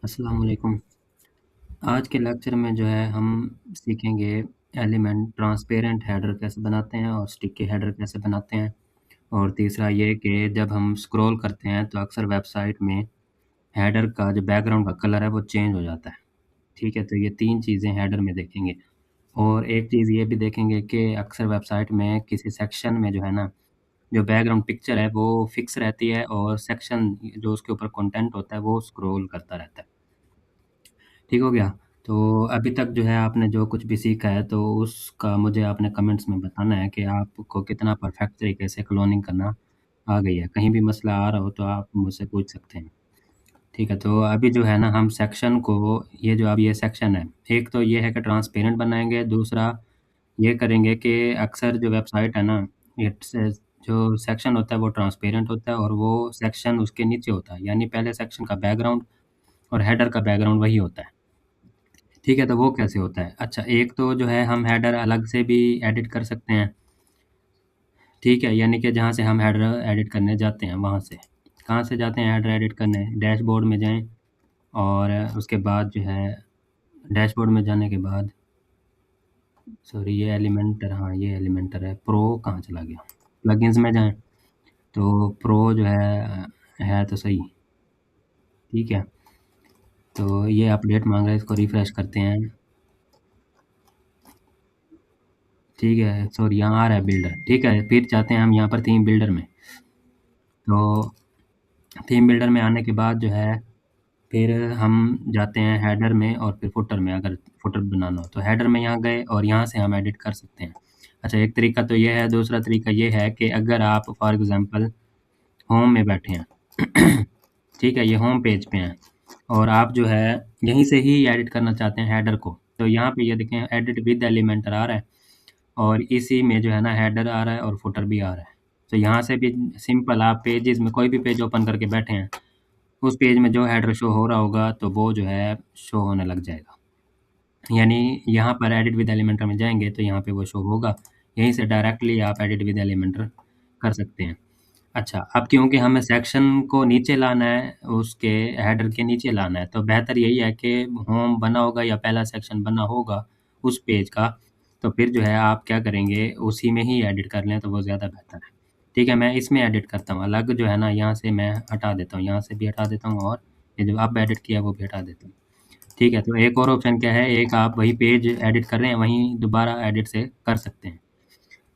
अस्सलाम वालेकुम। आज के लेक्चर में जो है हम सीखेंगे एलिमेंट ट्रांसपेरेंट हेडर कैसे बनाते हैं और स्टिकी हेडर कैसे बनाते हैं। और तीसरा ये कि जब हम स्क्रॉल करते हैं तो अक्सर वेबसाइट में हेडर का जो बैकग्राउंड का कलर है वो चेंज हो जाता है। ठीक है? तो ये 3 चीज़ें हेडर में देखेंगे। और एक चीज़ ये भी देखेंगे कि अक्सर वेबसाइट में किसी सेक्शन में जो है ना, जो बैकग्राउंड पिक्चर है वो फ़िक्स रहती है और सेक्शन जो उसके ऊपर कंटेंट होता है वो स्क्रॉल करता रहता है। ठीक हो गया? तो अभी तक जो है आपने जो कुछ भी सीखा है तो उसका मुझे आपने कमेंट्स में बताना है कि आपको कितना परफेक्ट तरीके से क्लोनिंग करना आ गई है। कहीं भी मसला आ रहा हो तो आप मुझसे पूछ सकते हैं। ठीक है, तो अभी जो है ना हम सेक्शन को ये जो अब ये सेक्शन है, एक तो ये है कि ट्रांसपेरेंट बनाएँगे, दूसरा ये करेंगे कि अक्सर जो वेबसाइट है ना, इट्स जो सेक्शन होता है वो ट्रांसपेरेंट होता है और वो सेक्शन उसके नीचे होता है। यानी पहले सेक्शन का बैकग्राउंड और हेडर का बैकग्राउंड वही होता है। ठीक है, तो वो कैसे होता है? अच्छा, एक तो जो है हम हेडर अलग से भी एडिट कर सकते हैं, ठीक है? यानी कि जहाँ से हम हेडर एडिट करने जाते हैं, वहाँ से। कहाँ से जाते हैं हेडर एडिट करने? डैशबोर्ड में जाएँ और उसके बाद जो है डैशबोर्ड में जाने के बाद सॉरी ये एलिमेंटर हाँ, ये एलिमेंटर है। प्रो कहाँ चला गया? प्लगइन्स में जाएँ, तो प्रो जो है तो सही, ठीक है? तो ये अपडेट माँग रहा है, इसको रिफ्रेश करते हैं। ठीक है, सॉरी यहाँ आ रहा है बिल्डर, ठीक है, फिर जाते हैं हम यहाँ पर थीम बिल्डर में। तो थीम बिल्डर में आने के बाद जो है, फिर हम जाते हैं हेडर में और फिर फुटर में अगर फुटर बनाना हो। तो हेडर में यहाँ गए और यहाँ से हम एडिट कर सकते हैं। अच्छा एक तरीका तो ये है, दूसरा तरीका ये है कि अगर आप फॉर एग्ज़ाम्पल होम में बैठे हैं, ठीक है, ये होम पेज पे हैं और आप जो है यहीं से ही एडिट करना चाहते हैं हेडर को। तो यहाँ पे ये देखें एडिट विद एलिमेंटर आ रहा है और इसी में जो है ना हेडर आ रहा है और फुटर भी आ रहा है। तो यहाँ से भी सिंपल आप पेजेज़ में कोई भी पेज ओपन करके बैठे हैं, उस पेज में जो हेडर शो हो रहा होगा तो वो जो है शो होने लग जाएगा। यानी यहाँ पर एडिट विद एलिमेंटर में जाएँगे तो यहाँ पे वो शो होगा। यहीं से डायरेक्टली आप एडिट विद एलिमेंटर कर सकते हैं। अच्छा, अब क्योंकि हमें सेक्शन को नीचे लाना है, उसके हेडर के नीचे लाना है, तो बेहतर यही है कि होम बना होगा या पहला सेक्शन बना होगा उस पेज का, तो फिर जो है आप क्या करेंगे, उसी में ही एडिट कर लें तो वो ज़्यादा बेहतर है। ठीक है, मैं इसमें एडिट करता हूँ, अलग जो है ना यहाँ से मैं हटा देता हूँ, यहाँ से भी हटा देता हूँ और ये जो अब एडिट किया वो भी हटा देता हूँ। ठीक है, तो एक और ऑप्शन क्या है, एक आप वही पेज एडिट कर रहे हैं, वहीं दोबारा एडिट से कर सकते हैं।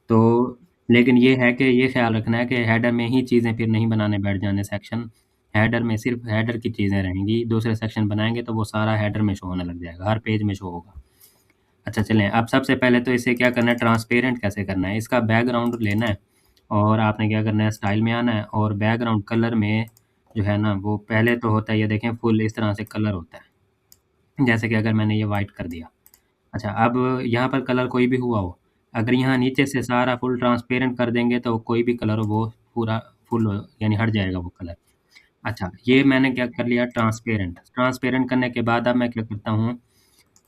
तो लेकिन ये है कि ये ख़्याल रखना है कि हेडर में ही चीज़ें फिर नहीं बनाने बैठ जाने सेक्शन। हेडर में सिर्फ़ हेडर की चीज़ें रहेंगी, दूसरे सेक्शन बनाएँगे तो वो सारा हेडर में शो होने लग जाएगा, हर पेज में शो होगा। अच्छा चलें, अब सबसे पहले तो इसे क्या करना है ट्रांसपेरेंट कैसे करना है, इसका बैकग्राउंड लेना है और आपने क्या करना है स्टाइल में आना है और बैकग्राउंड कलर में जो है ना वो पहले तो होता है ये देखें फुल इस तरह से कलर होता है। जैसे कि अगर मैंने ये व्हाइट कर दिया। अच्छा, अब यहाँ पर कलर कोई भी हुआ हो, अगर यहाँ नीचे से सारा फुल ट्रांसपेरेंट कर देंगे तो कोई भी कलर हो वो पूरा फुल हो यानी हट जाएगा वो कलर। अच्छा, ये मैंने क्या कर लिया ट्रांसपेरेंट, ट्रांसपेरेंट करने के बाद अब मैं क्या करता हूँ,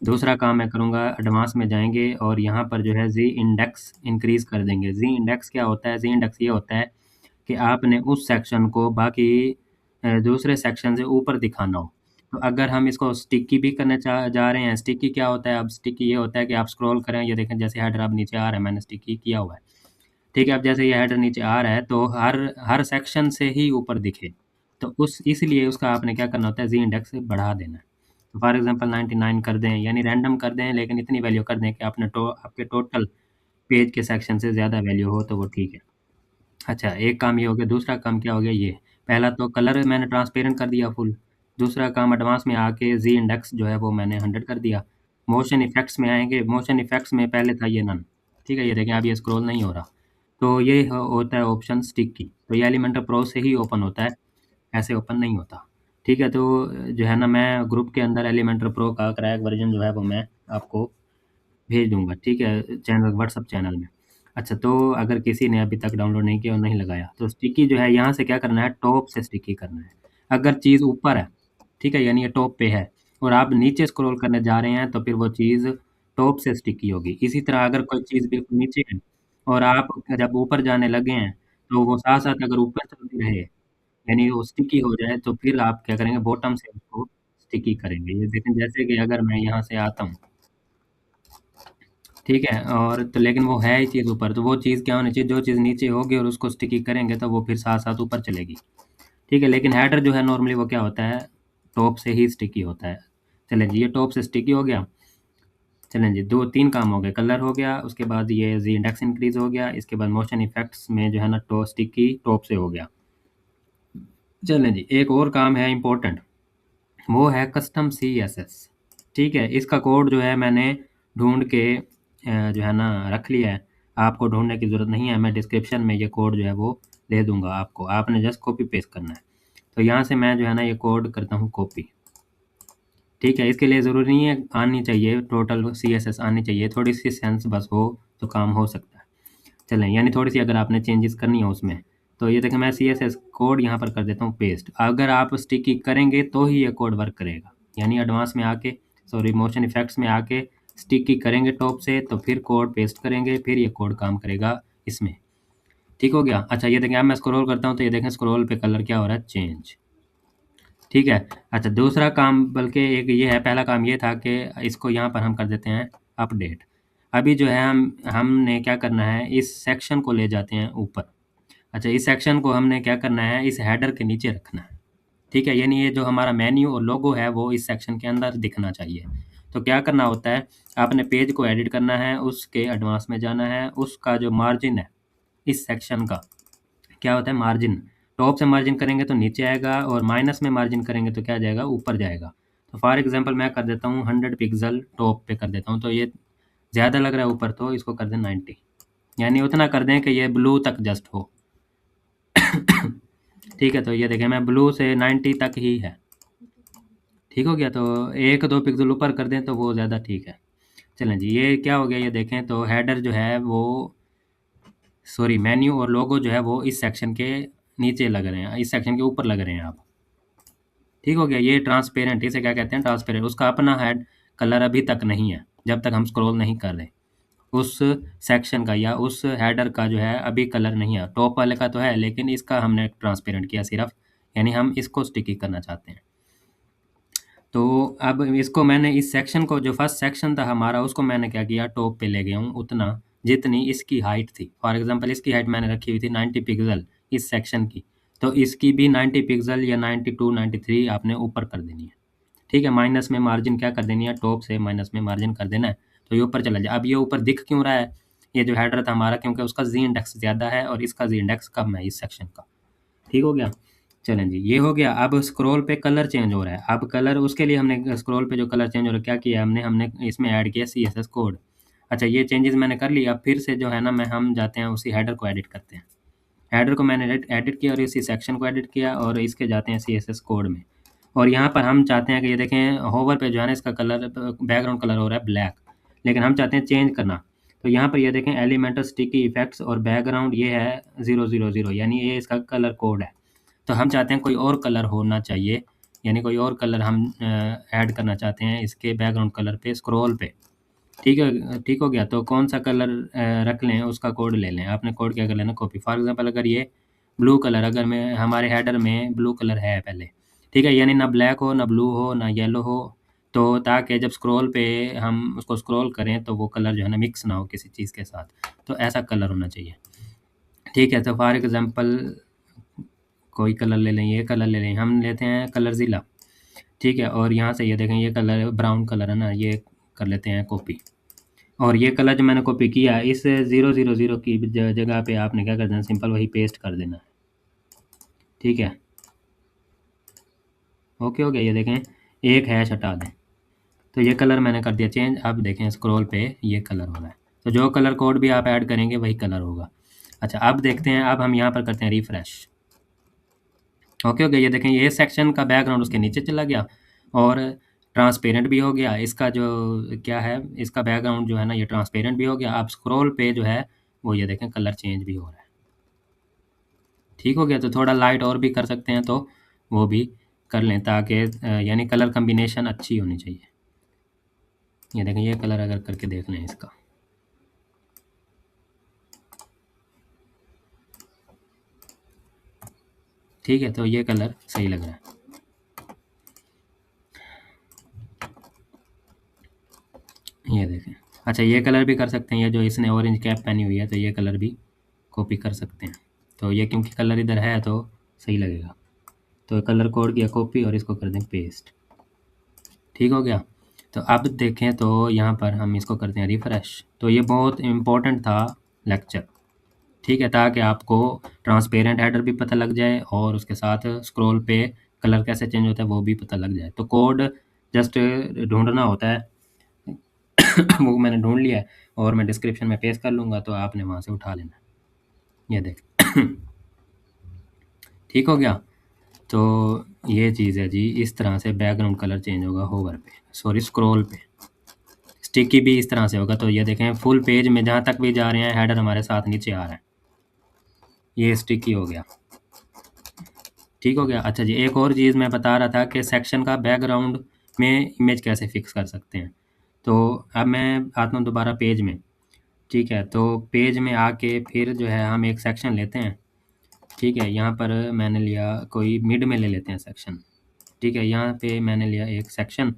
दूसरा काम मैं करूँगा एडवांस में जाएँगे और यहाँ पर जो है ज़ी इंडेक्स इंक्रीज़ कर देंगे। ज़ी इंडेक्स क्या होता है? ज़ी इंडेक्स ये होता है कि आपने उस सेक्शन को बाकी दूसरे सेक्शन से ऊपर दिखाना हो। तो अगर हम इसको स्टिकी भी करना जा रहे हैं, स्टिकी क्या होता है? अब स्टिकी ये होता है कि आप स्क्रॉल करें, ये देखें जैसे हेडर अब नीचे आ रहा है, मैंने स्टिकी किया हुआ है। ठीक है, अब जैसे ये हेडर नीचे आ रहा है तो हर हर सेक्शन से ही ऊपर दिखे। तो उस इसलिए उसका आपने क्या करना होता है, ज़ी इंडेक्स बढ़ा देना है। तो फॉर एग्ज़ाम्पल 99 कर दें, यानी रैंडम कर दें लेकिन इतनी वैल्यू कर दें कि आपके टोटल पेज के सेक्शन से ज़्यादा वैल्यू हो तो वो ठीक है। अच्छा, एक काम ये हो गया, दूसरा काम क्या हो गया ये, पहला तो कलर मैंने ट्रांसपेरेंट कर दिया फुल, दूसरा काम एडवांस में आके ज़ी इंडेक्स जो है वो मैंने 100 कर दिया। मोशन इफ़ेक्ट्स में आएँगे, मोशन इफ़ेक्ट्स में पहले था ये नन, ठीक है? ये देखें अब ये स्क्रॉल नहीं हो रहा। तो ये होता है ऑप्शन स्टिक की, तो ये एलिमेंटर प्रो से ही ओपन होता है, ऐसे ओपन नहीं होता। ठीक है, तो जो है ना मैं ग्रुप के अंदर एलिमेंटर प्रो का क्रैक वर्ज़न जो है वो मैं आपको भेज दूँगा, ठीक है? चैनल व्हाट्सएप चैनल में। अच्छा तो अगर किसी ने अभी तक डाउनलोड नहीं किया और नहीं लगाया, तो स्टिकी जो है यहाँ से क्या करना है टॉप से स्टिकी करना है। अगर चीज़ ऊपर है, ठीक है? यानी ये टॉप पे है और आप नीचे स्क्रॉल करने जा रहे हैं तो फिर वो चीज़ टॉप से स्टिकी होगी। इसी तरह अगर कोई चीज़ बिल्कुल नीचे है और आप जब ऊपर जाने लगे हैं, तो वो साथ-साथ अगर ऊपर चलती रहे, यानी वो स्टिकी हो जाए तो फिर आप क्या करेंगे बॉटम से उसको स्टिकी करेंगे। ये देखें जैसे कि अगर मैं यहाँ से आता हूँ, ठीक है? और तो लेकिन वो है ही चीज़ ऊपर, तो वो चीज़ क्या होनी चाहिए, जो चीज़ नीचे होगी और उसको स्टिकी करेंगे तो वो फिर साथ-साथ ऊपर चलेगी। ठीक है? लेकिन हेडर जो है नॉर्मली वो क्या होता है, टॉप से ही स्टिकी होता है। चलें जी, ये टॉप से स्टिकी हो गया। चलें जी, 2-3 काम हो गए, कलर हो गया, उसके बाद ये ज़ी इंडेक्स इंक्रीज़ हो गया, इसके बाद मोशन इफ़ेक्ट्स में जो है ना स्टिकी टॉप से हो गया। चलें जी, एक और काम है इम्पोर्टेंट, वो है कस्टम सीएसएस। ठीक है? इसका कोड जो है मैंने ढूँढ के जो है ना रख लिया है। आपको ढूँढने की ज़रूरत नहीं है, मैं डिस्क्रिप्शन में ये कोड जो है वो दे दूँगा आपको, आपने जस्ट कॉपी पेस्ट करना है। तो यहाँ से मैं जो है ना ये कोड करता हूँ कॉपी। ठीक है? इसके लिए ज़रूरी नहीं है आनी चाहिए टोटल सीएसएस आनी चाहिए, थोड़ी-सी सेंस बस हो तो काम हो सकता है। चलें, यानी थोड़ी-सी अगर आपने चेंजेस करनी हो उसमें, तो ये देखें मैं सीएसएस कोड यहाँ पर कर देता हूँ पेस्ट। अगर आप स्टिकी करेंगे तो ही ये कोड वर्क करेगा। यानी एडवांस में आके सॉरी मोशन इफ़ेक्ट्स में आके स्टिकी करेंगे टॉप से तो फिर कोड पेस्ट करेंगे, फिर ये कोड काम करेगा इसमें। ठीक हो गया? अच्छा ये देखें अब मैं स्क्रॉल करता हूँ तो ये देखें स्क्रॉल पे कलर क्या हो रहा है चेंज। ठीक है? अच्छा दूसरा काम बल्कि एक ये है, पहला काम ये था कि इसको यहाँ पर हम कर देते हैं अपडेट। अभी जो है हमने क्या करना है, इस सेक्शन को ले जाते हैं ऊपर। अच्छा इस सेक्शन को हमने क्या करना है, इस हेडर के नीचे रखना है। ठीक है? यानी ये जो हमारा मेन्यू और लोगो है वो इस सेक्शन के अंदर दिखना चाहिए। तो क्या करना होता है, आपने पेज को एडिट करना है, उसके एडवांस में जाना है, उसका जो मार्जिन है, इस सेक्शन का क्या होता है मार्जिन, टॉप से मार्जिन करेंगे तो नीचे आएगा और माइनस में मार्जिन करेंगे तो क्या जाएगा, ऊपर जाएगा। तो फॉर एग्ज़ाम्पल मैं कर देता हूँ 100 पिक्सेल टॉप पे कर देता हूँ, तो ये ज़्यादा लग रहा है ऊपर तो इसको कर दें 90, यानी उतना कर दें कि ये ब्लू तक जस्ट हो। ठीक है, तो ये देखें मैं ब्लू से 90 तक ही है। ठीक हो गया? तो 1-2 पिक्सेल ऊपर कर दें तो वो ज़्यादा ठीक है। चलें जी, ये क्या हो गया ये देखें तो हेडर जो है वो सॉरी मेन्यू और लोगो जो है वो इस सेक्शन के नीचे लग रहे हैं, इस सेक्शन के ऊपर लग रहे हैं आप। ठीक हो गया? ये ट्रांसपेरेंट इसे क्या कहते हैं ट्रांसपेरेंट, उसका अपना हेड कलर अभी तक नहीं है, जब तक हम स्क्रॉल नहीं कर रहे। उस सेक्शन का या उस हेडर का जो है अभी कलर नहीं है, टॉप वाले का तो है लेकिन इसका हमने ट्रांसपेरेंट किया सिर्फ़, यानी हम इसको स्टिकी करना चाहते हैं। तो अब इसको मैंने इस सेक्शन को जो फर्स्ट सेक्शन था हमारा उसको मैंने क्या किया टॉप पे ले गया हूँ उतना जितनी इसकी हाइट थी। फॉर एग्ज़ाम्पल इसकी हाइट मैंने रखी हुई थी 90 पिक्सेल इस सेक्शन की, तो इसकी भी 90 पिक्सेल या 92, 93 आपने ऊपर कर देनी है। ठीक है? माइनस में मार्जिन क्या कर देनी है, टॉप से माइनस में मार्जिन कर देना है, तो ये ऊपर चला जाए। अब ये ऊपर दिख क्यों रहा है, ये जो हेडर था हमारा क्योंकि उसका ज़ी इंडेक्स ज़्यादा है और इसका ज़ी इंडेक्स कम है इस सेक्शन का। ठीक हो गया? चलें जी, ये हो गया। अब स्क्रॉल पे कलर चेंज हो रहा है। अब कलर उसके लिए हमने स्क्रॉल पे जो कलर चेंज हो रहा है, क्या किया हमने हमने इसमें ऐड किया सीएसएस कोड। अच्छा ये चेंजेज़ मैंने कर ली, अब फिर से जो है ना मैं हम जाते हैं उसी हेडर को एडिट करते हैं। हेडर को मैंने एडिट किया और इसी सेक्शन को एडिट किया और इसके जाते हैं सीएसएस कोड में। और यहाँ पर हम चाहते हैं कि ये देखें होवर पे जो है ना इसका कलर बैकग्राउंड कलर हो रहा है ब्लैक, लेकिन हम चाहते हैं चेंज करना। तो यहाँ पर ये देखें एलिमेंटल स्टिकी इफ़ेक्ट्स और बैकग्राउंड ये है 000 यानी ये इसका कलर कोड है। तो हम चाहते हैं कोई और कलर होना चाहिए, यानी कोई और कलर हम ऐड करना चाहते हैं इसके बैकग्राउंड कलर पे स्क्रॉल पे। ठीक है ठीक हो गया? तो कौन-सा कलर रख लें उसका कोड ले लें। आपने कोड क्या कर लेना कॉपी। फॉर एग्ज़ाम्पल अगर ये ब्लू कलर अगर मैं हमारे हेडर में ब्लू कलर है पहले, ठीक है? यानी ना ब्लैक हो, ना ब्लू हो, ना येलो हो, तो ताकि जब स्क्रॉल पे हम उसको स्क्रॉल करें तो वो कलर जो है ना मिक्स ना हो किसी चीज़ के साथ। तो ऐसा कलर होना चाहिए। ठीक है? तो फॉर एग्ज़ाम्पल कोई कलर ले लें, ये कलर ले लें, हम लेते हैं कलर ज़िला, ठीक है? और यहाँ से ये देखें ये कलर ब्राउन कलर है ना, ये कर लेते हैं कॉपी। और ये कलर जो मैंने कॉपी किया इस 000 की जगह पे आपने क्या कर देना सिंपल वही पेस्ट कर देना है। ठीक है? ओके हो गया? ये देखें एक हैश हटा दें। तो ये कलर मैंने कर दिया चेंज, अब देखें स्क्रॉल पे ये कलर हो रहा है। तो जो कलर कोड भी आप ऐड करेंगे वही कलर होगा। अच्छा अब देखते हैं, अब हम यहाँ पर करते हैं रिफ्रेश। ओके हो गया? ये देखें ये सेक्शन का बैकग्राउंड उसके नीचे चला गया और ट्रांसपेरेंट भी हो गया। इसका जो क्या है इसका बैकग्राउंड जो है ना ये ट्रांसपेरेंट भी हो गया। अब स्क्रॉल पे जो है वो ये देखें कलर चेंज भी हो रहा है। ठीक हो गया? तो थोड़ा लाइट और भी कर सकते हैं तो वो भी कर लें ताकि यानी कलर कॉम्बिनेशन अच्छी होनी चाहिए। ये देखें ये कलर अगर करके देख लें इसका। ठीक है? तो ये कलर सही लग रहा है। ये देखें। अच्छा ये कलर भी कर सकते हैं, ये जो इसने ऑरेंज कैप पहनी हुई है तो ये कलर भी कॉपी कर सकते हैं। तो ये क्योंकि कलर इधर है तो सही लगेगा। तो कलर कोड किया कॉपी और इसको कर दें पेस्ट। ठीक हो गया। तो अब देखें तो यहाँ पर हम इसको करते हैं रिफ़्रेश। तो ये बहुत इम्पोर्टेंट था लेक्चर, ठीक है, ताकि आपको ट्रांसपेरेंट हेडर भी पता लग जाए और उसके साथ स्क्रॉल पे कलर कैसे चेंज होता है वो भी पता लग जाए। तो कोड जस्ट ढूँढना होता है। वो मैंने ढूँढ लिया है और मैं डिस्क्रिप्शन में पेस्ट कर लूँगा तो आपने वहाँ से उठा लेना है। ये देख ठीक हो गया। तो ये चीज़ है जी, इस तरह से बैकग्राउंड कलर चेंज होगा होवर पे, सॉरी स्क्रॉल पे। स्टिकी भी इस तरह से होगा। तो ये देखें फुल पेज में जहाँ तक भी जा रहे हैं हेडर हमारे साथ नीचे आ रहा है। ये स्टिकी हो गया। ठीक हो गया। अच्छा जी, एक और चीज़ मैं बता रहा था कि सेक्शन का बैकग्राउंड में इमेज कैसे फिक्स कर सकते हैं। तो अब मैं आता हूँ दोबारा पेज में, ठीक है। तो पेज में आके फिर जो है हम एक सेक्शन लेते हैं, ठीक है। यहाँ पर मैंने लिया कोई मिड में ले लेते हैं सेक्शन, ठीक है। यहाँ पे मैंने लिया एक सेक्शन,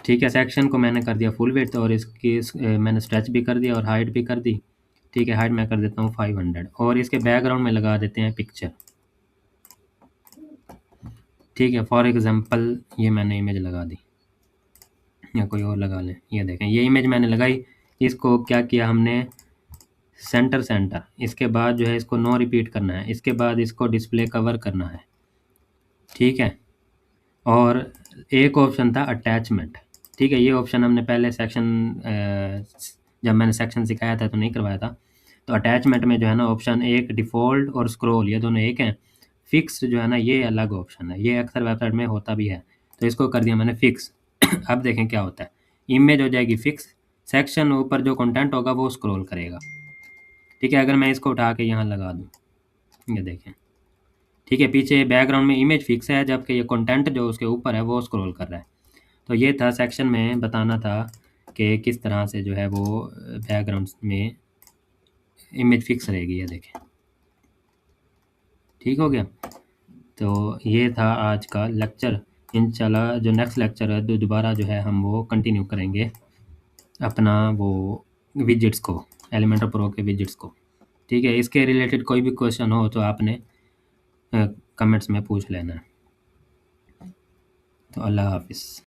ठीक है। सेक्शन को मैंने कर दिया फुल विड्थ और इसकी मैंने स्ट्रेच भी कर दिया और हाइट भी कर दी, ठीक है। हाइट मैं कर देता हूँ 500 और इसके बैकग्राउंड में लगा देते हैं पिक्चर, ठीक है। फॉर एग्जांपल ये मैंने इमेज लगा दी या कोई और लगा लें। ये देखें ये इमेज मैंने लगाई, इसको क्या किया हमने सेंटर सेंटर, इसके बाद जो है इसको नो रिपीट करना है, इसके बाद इसको डिस्प्ले कवर करना है, ठीक है। और एक ऑप्शन था अटैचमेंट, ठीक है। ये ऑप्शन हमने पहले सेक्शन जब मैंने सेक्शन सिखाया था तो नहीं करवाया था। तो अटैचमेंट में जो है ना ऑप्शन एक डिफ़ॉल्ट और स्क्रॉल ये दोनों एक हैं। फिक्स जो है ना ये अलग ऑप्शन है, ये अक्सर वेबसाइट में होता भी है। तो इसको कर दिया मैंने फिक्स। अब देखें क्या होता है, इमेज हो जाएगी फिक्स, सेक्शन ऊपर जो कंटेंट होगा वो स्क्रॉल करेगा, ठीक है। अगर मैं इसको उठा के यहाँ लगा दूँ, ये देखें, ठीक है। पीछे बैकग्राउंड में इमेज फिक्स है जबकि ये कंटेंट जो उसके ऊपर है वो स्क्रॉल कर रहा है। तो ये था सेक्शन में बताना था कि किस तरह से जो है वो बैकग्राउंड में इमेज फिक्स रहेगी, ये देखें। ठीक हो गया। तो ये था आज का लेक्चर। इंशाल्लाह जो नेक्स्ट लेक्चर है तो दोबारा जो है हम वो कंटिन्यू करेंगे अपना वो विजिट्स को, एलिमेंटर प्रो के विजिट्स को, ठीक है। इसके रिलेटेड कोई भी क्वेश्चन हो तो आपने कमेंट्स में पूछ लेना है। तो अल्लाह हाफिज़।